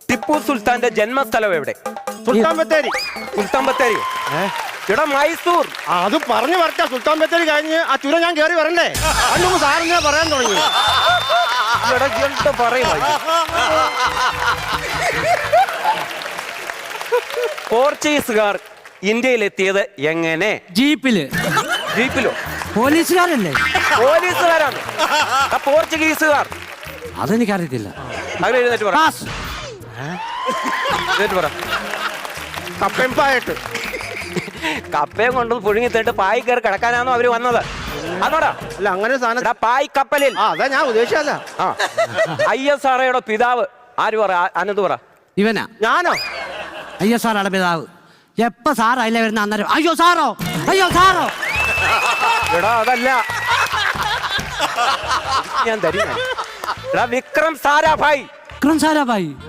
ടിപ്പു സുൽത്താന്റെ ജന്മസ്ഥലം എവിടെ? സുൽത്താൻ ബത്തേരി. സുൽത്താൻ ബത്തേരി? എടാ മൈസൂർ. അത് പറഞ്ഞു വരട്ടെ. സുൽത്താൻ ബത്തേരി കഴിഞ്ഞ് ആ ചുരം ഞാൻ കയറി വരണ്ടേ? അന്നൊന്ന് സാറിനെ പറയാൻ തുടങ്ങി. എടാ എന്താ പറയുക? പോർച്ചുഗീസുകാർ ഇന്ത്യയിലെത്തിയത് എങ്ങനെ? ജീപ്പിലോ? പോലീസുകാരല്ലേ? പോലീസുകാരാണ്. പോർച്ചുഗീസുകാർ അതെനിക്കറിയത്തില്ല. അങ്ങനെ എഴുന്നേറ്റ് പറ. എഴുന്നേറ്റ് പറ. കപ്പയമ്പായിട്ട് കപ്പയും കൊണ്ട് പുഴുങ്ങി തേട്ട് പായി കയറി കിടക്കാനാണോ അവര് വന്നത്? അതോടാ അല്ല അങ്ങനെ സാധനം പായ് കപ്പലിൽ. അതാ ഞാൻ ഉദ്ദേശിച്ചല്ല. ISROയുടെ പിതാവ് ആര്? പറ അനന്ത് പറ. ഇവനാ? ഞാനോ? ISROയുടെ പിതാവ്. എപ്പ സാർ അതിലെ വരുന്ന അന്നേരം അയ്യോ സാറോ എടാ അതല്ല, ഞാൻ തരും. വിക്രം സാരാഭായ്. വിക്രം സാരാഭായ്.